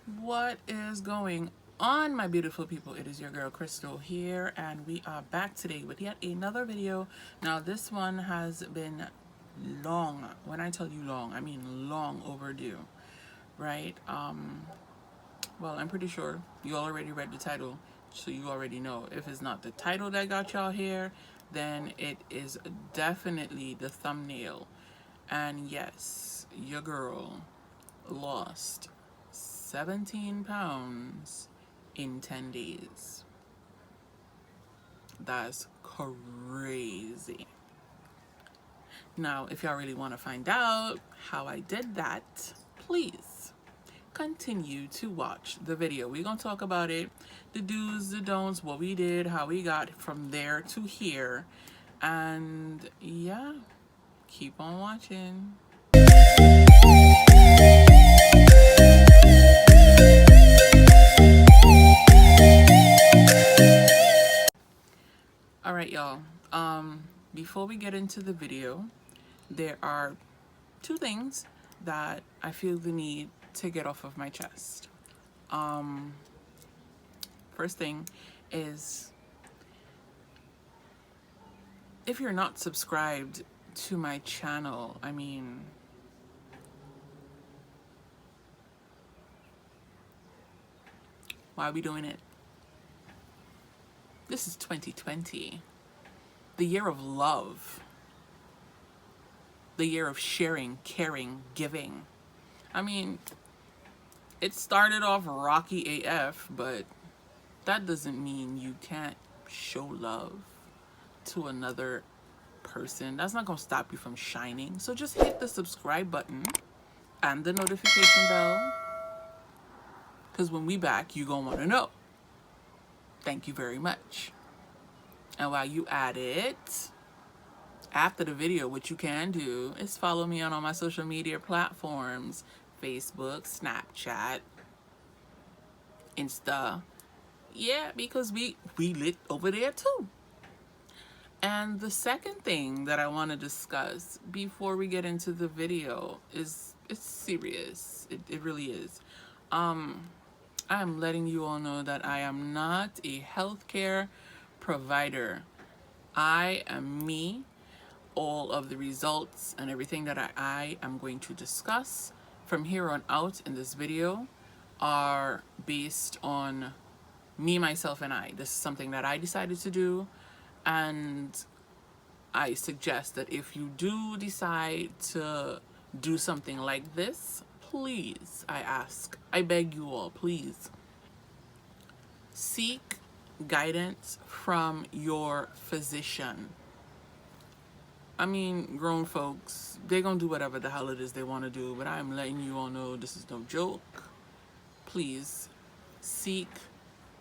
What is going on, my beautiful people? It is your girl Crystal here, and we are back today with yet another video. Now this one has been long. When I tell you long, I mean long overdue, right? Well, I'm pretty sure you already read the title, so you already know. If it's not the title that got y'all here, then it is definitely the thumbnail. And yes, your girl lost 17 pounds in 10 days. That's crazy. Now, if y'all really want to find out how I did that, please continue to watch the video. We're going to talk about it, the do's, the don'ts, what we did, how we got from there to here. And yeah, keep on watching. All right, y'all. Before we get into the video, there are two things that I feel the need to get off of my chest. First thing is, if you're not subscribed to my channel, I mean, why are we doing it? This is 2020, the year of love, the year of sharing, caring, giving. I mean, it started off rocky AF, but that doesn't mean you can't show love to another person. That's not gonna stop you from shining. So just hit the subscribe button and the notification bell, because when we back, you gonna want to know. Thank you very much. And while you at it, after the video, what you can do is follow me on all my social media platforms: Facebook, Snapchat, Insta. Yeah, because we lit over there too. And the second thing that I want to discuss before we get into the video is, it's serious. It really is. I'm letting you all know that I am not a healthcare provider. I am me. All of the results and everything that I am going to discuss from here on out in this video are based on me, myself, and I. This is something that I decided to do, and I suggest that if you do decide to do something like this, please, I beg you all, please seek guidance from your physician. I mean, grown folks, they're gonna do whatever the hell it is they want to do, but I'm letting you all know this is no joke. Please seek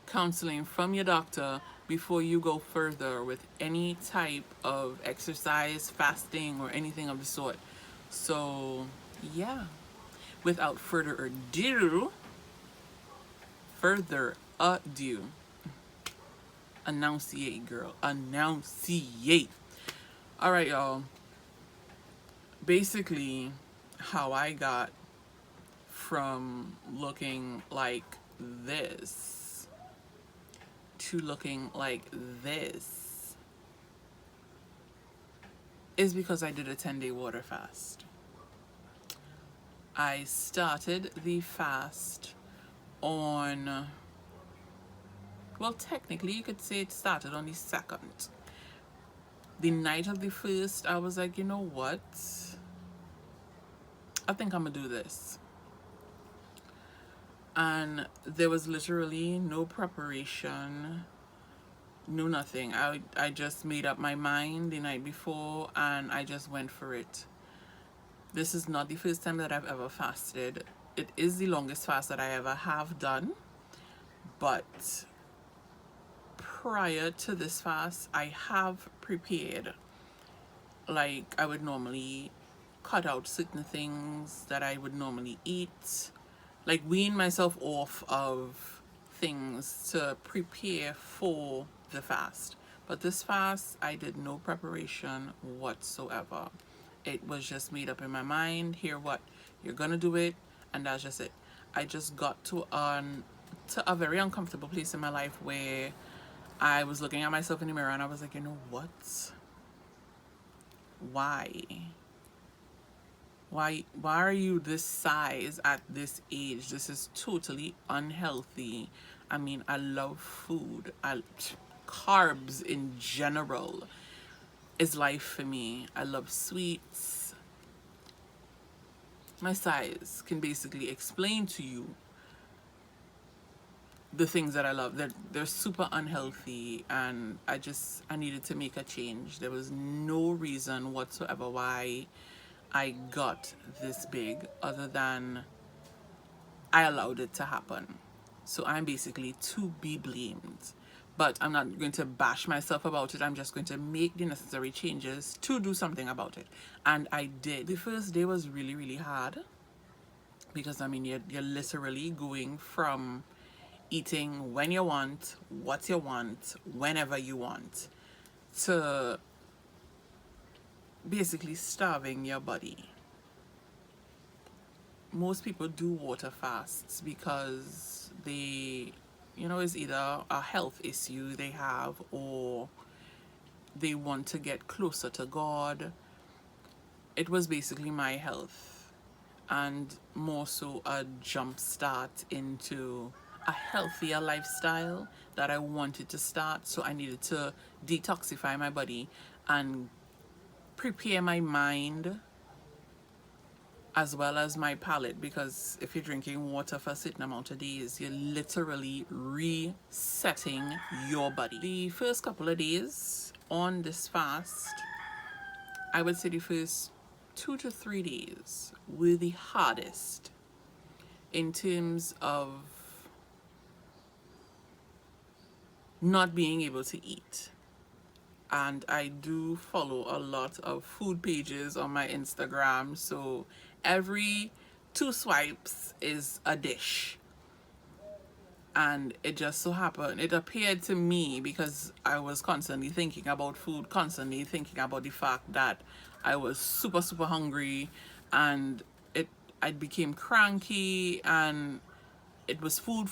counseling from your doctor before you go further with any type of exercise, fasting, or anything of the sort. So, yeah, without further ado, enunciate, girl, enunciate. All right, y'all. Basically, how I got from looking like this to looking like this is because I did a 10-day water fast. I started the fast on, well, technically you could say it started on the 2nd. The night of the 1st, I was like, you know what? I think I'm gonna do this. And there was literally no preparation, no nothing. I just made up my mind the night before and I just went for it. This is not the first time that I've ever fasted. It is the longest fast that I ever have done. But prior to this fast, I have prepared. Like, I would normally cut out certain things that I would normally eat, like wean myself off of things to prepare for the fast. But this fast, I did no preparation whatsoever. It was just made up in my mind. Here, what? You're gonna do it, and that's just it. I just got to a very uncomfortable place in my life where I was looking at myself in the mirror and I was like, you know what? Why? Why are you this size at this age? This is totally unhealthy. I mean, I love food. Carbs in general is life for me. I love sweets. My size can basically explain to you the things that I love. They're super unhealthy, and I needed to make a change. There was no reason whatsoever why I got this big other than I allowed it to happen. So I'm basically to be blamed. But I'm not going to bash myself about it. I'm just going to make the necessary changes to do something about it. And I did. The first day was really, really hard because I mean you're literally going from eating when you want, what you want, whenever you want, to basically starving your body. Most people do water fasts because it's either a health issue they have or they want to get closer to God. It was basically my health and more so a jump start into a healthier lifestyle that I wanted to start. So I needed to detoxify my body and prepare my mind as well as my palate, because if you're drinking water for a certain amount of days, you're literally resetting your body. The first couple of days on this fast, I would say the first 2 to 3 days were the hardest in terms of not being able to eat. And I do follow a lot of food pages on my Instagram, so every 2 swipes is a dish. And it just so happened, it appeared to me, because I was constantly thinking about food, constantly thinking about the fact that I was super, super hungry, and I became cranky, and it was food.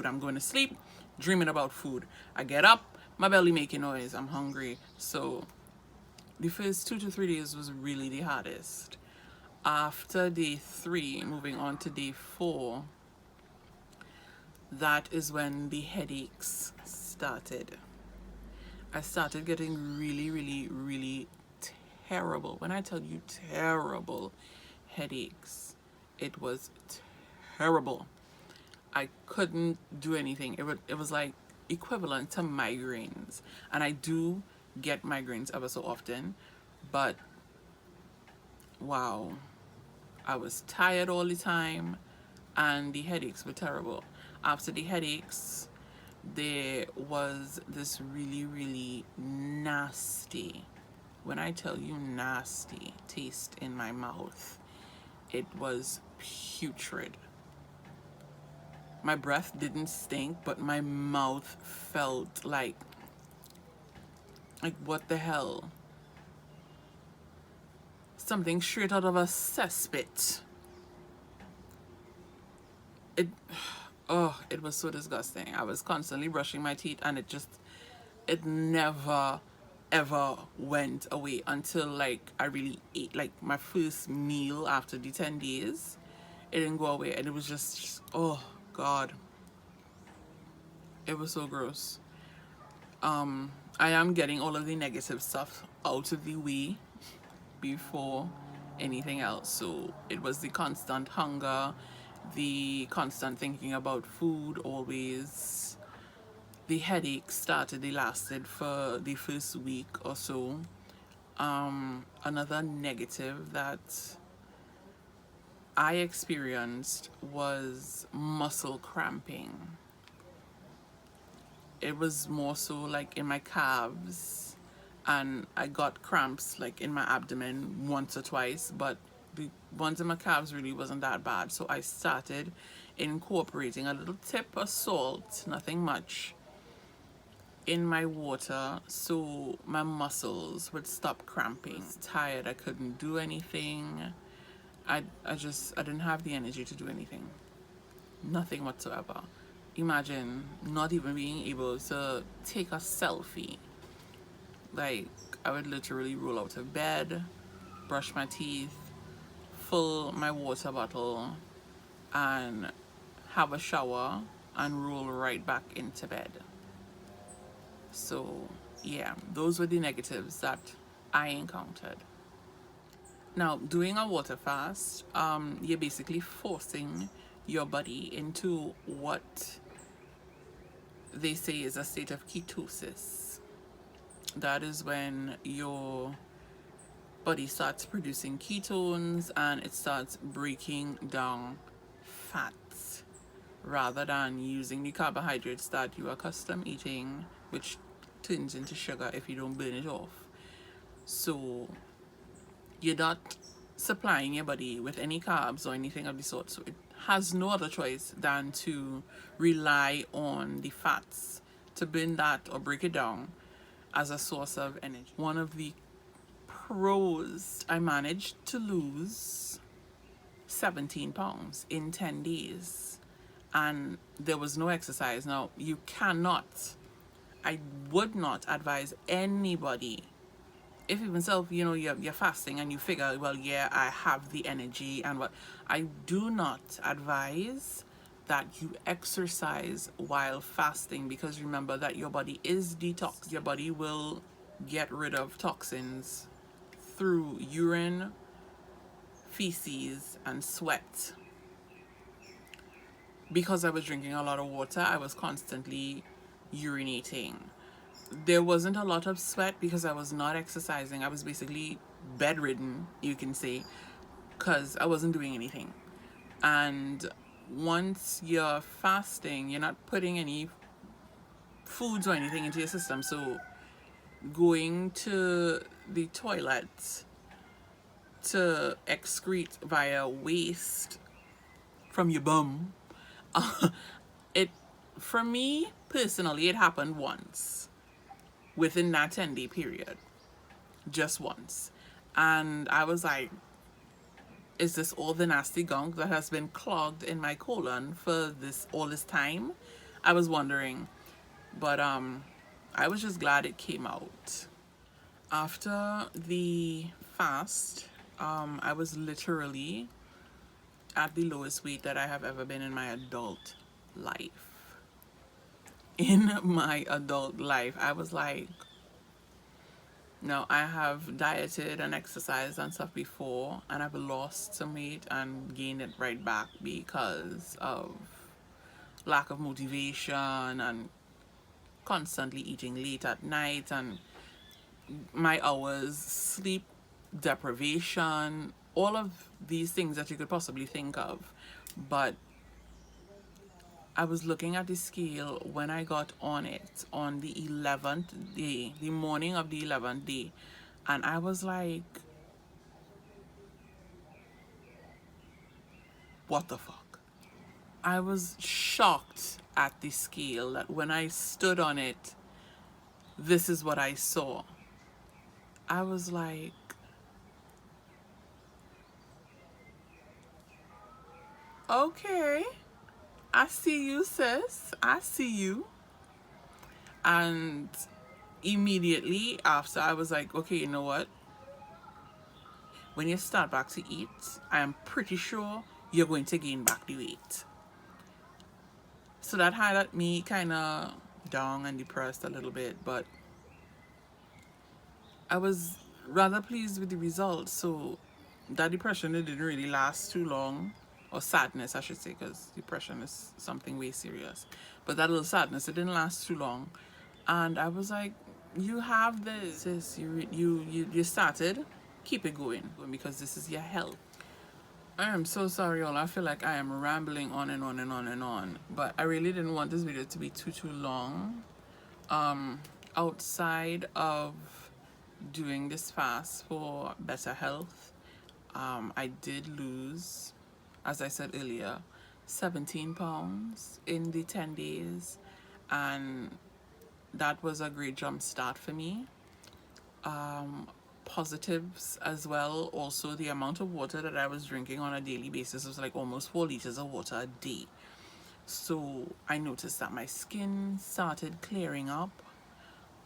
I'm going to sleep, dreaming about food. I get up, my belly making noise, I'm hungry. So the first 2 to 3 days was really the hardest. After day 3, moving on to day 4, that is when the headaches started. I started getting really, really, really terrible. When I tell you terrible headaches, it was terrible. I couldn't do anything. It was like equivalent to migraines. And I do get migraines ever so often, but wow, I was tired all the time and the headaches were terrible. After the headaches, there was this really, really nasty, when I tell you nasty, taste in my mouth. It was putrid. My breath didn't stink, but my mouth felt like what the hell? Something straight out of a cesspit. It was so disgusting. I was constantly brushing my teeth and it never ever went away until like I really ate like my first meal after the 10 days. It didn't go away, and it was just, oh God. It was so gross. I am getting all of the negative stuff out of the way before anything else. So it was the constant hunger, the constant thinking about food always. The headache started, they lasted for the first week or so. Another negative that I experienced was muscle cramping. It was more so like in my calves, and I got cramps like in my abdomen once or twice, but the ones in my calves really wasn't that bad. So I started incorporating a little tip of salt, nothing much, in my water so my muscles would stop cramping. I was tired, I couldn't do anything, I didn't have the energy to do anything. Nothing whatsoever. Imagine not even being able to take a selfie. Like, I would literally roll out of bed, brush my teeth, fill my water bottle, and have a shower and roll right back into bed. So, yeah, those were the negatives that I encountered. Now, doing a water fast, you're basically forcing your body into what they say is a state of ketosis. That is when your body starts producing ketones and it starts breaking down fats rather than using the carbohydrates that you are accustomed eating, which turns into sugar if you don't burn it off. So you're not supplying your body with any carbs or anything of the sort, so it has no other choice than to rely on the fats to burn that or break it down as a source of energy. One of the pros, I managed to lose 17 pounds in 10 days, and there was no exercise. Now, I would not advise anybody, if even self, you're fasting and you figure, well, yeah, I have the energy and what, I do not advise that you exercise while fasting, because remember that your body is detox. Your body will get rid of toxins through urine, feces, and sweat. Because I was drinking a lot of water, I was constantly urinating. There wasn't a lot of sweat because I was not exercising. I was basically bedridden, you can say, because I wasn't doing anything. And once you're fasting, you're not putting any foods or anything into your system. So going to the toilet to excrete via waste from your bum, it, for me personally, it happened once within that 10-day period, just once. And I was like, is this all the nasty gunk that has been clogged in my colon for all this time? I was wondering, but I was just glad it came out. After the fast, I was literally at the lowest weight that I have ever been in my adult life. In my adult life, I was like, no, I have dieted and exercised and stuff before, and I've lost some weight and gained it right back because of lack of motivation and constantly eating late at night and my hours, sleep deprivation, all of these things that you could possibly think of. But I was looking at the scale when I got on it on the 11th day, the morning of the 11th day, and I was like, what the fuck? I was shocked at the scale that when I stood on it, this is what I saw. I was like, okay, I see you, sis. I see you. And immediately after, I was like, okay, you know what? When you start back to eat, I am pretty sure you're going to gain back the weight. So that had me kind of down and depressed a little bit, but I was rather pleased with the results. So that depression, it didn't really last too long, or sadness I should say, because depression is something way serious. But that little sadness, it didn't last too long, and I was like, you have this, you started, keep it going, because this is your health. I am so sorry, all. I feel like I am rambling on and on and on and on, but I really didn't want this video to be too long. Outside of doing this fast for better health, I did lose, as I said earlier, 17 pounds in the 10 days, and that was a great jump start for me. positives as well. Also, the amount of water that I was drinking on a daily basis was like almost 4 liters of water a day. So I noticed that my skin started clearing up.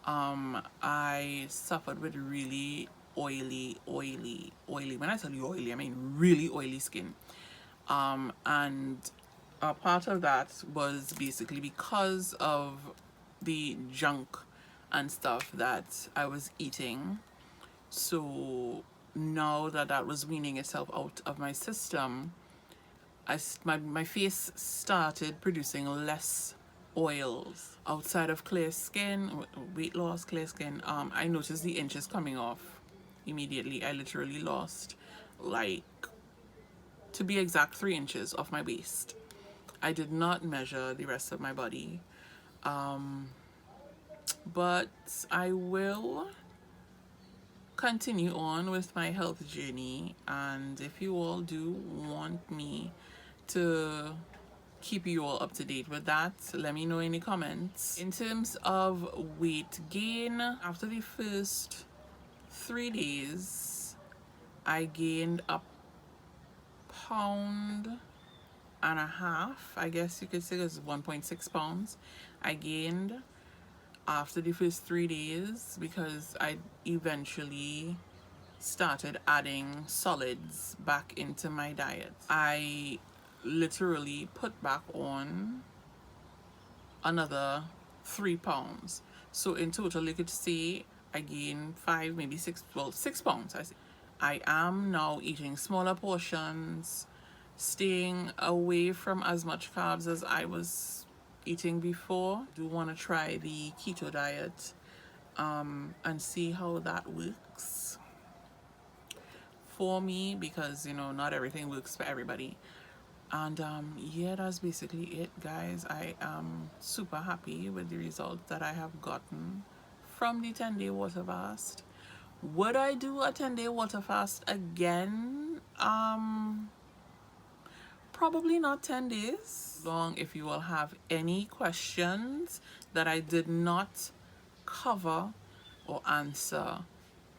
I suffered with really oily. When I tell you oily, I mean really oily skin. And a part of that was basically because of the junk and stuff that I was eating. So now that that was weaning itself out of my system, my face started producing less oils. Outside of clear skin, weight loss, clear skin, I noticed the inches coming off immediately. I literally lost, like, to be exact, 3 inches off my waist. I did not measure the rest of my body, but I will continue on with my health journey. And if you all do want me to keep you all up to date with that, let me know in the comments. In terms of weight gain, after the first 3 days, I gained a pound and a half, I guess you could say. It's 1.6 pounds I gained after the first 3 days, because I eventually started adding solids back into my diet. I literally put back on another 3 pounds. So in total, you could say I gained 5, maybe 6, well, 6 pounds. I am now eating smaller portions, staying away from as much carbs as I was eating before. I do want to try the keto diet and see how that works for me, because you know, not everything works for everybody. And yeah, that's basically it, guys. I am super happy with the results that I have gotten from the 10-day water fast. Would I do a 10-day water fast again? Probably not 10 days long. If you will have any questions that I did not cover or answer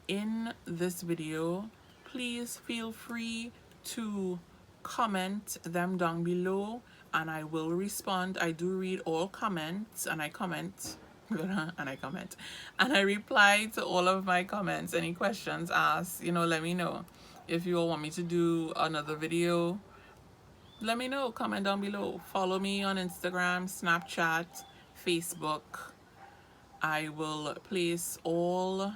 in this video, please feel free to comment them down below and I will respond. I do read all comments, and I comment and I reply to all of my comments. Any questions asked, you know, let me know. If you all want me to do another video, let me know. Comment down below. Follow me on Instagram, Snapchat, Facebook. I will place all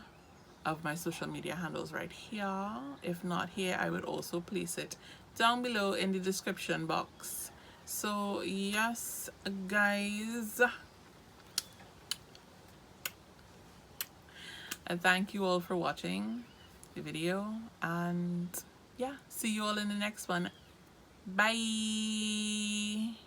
of my social media handles right here. If not here, I would also place it down below in the description box. So yes, guys, and thank you all for watching the video, and yeah, see you all in the next one. Bye.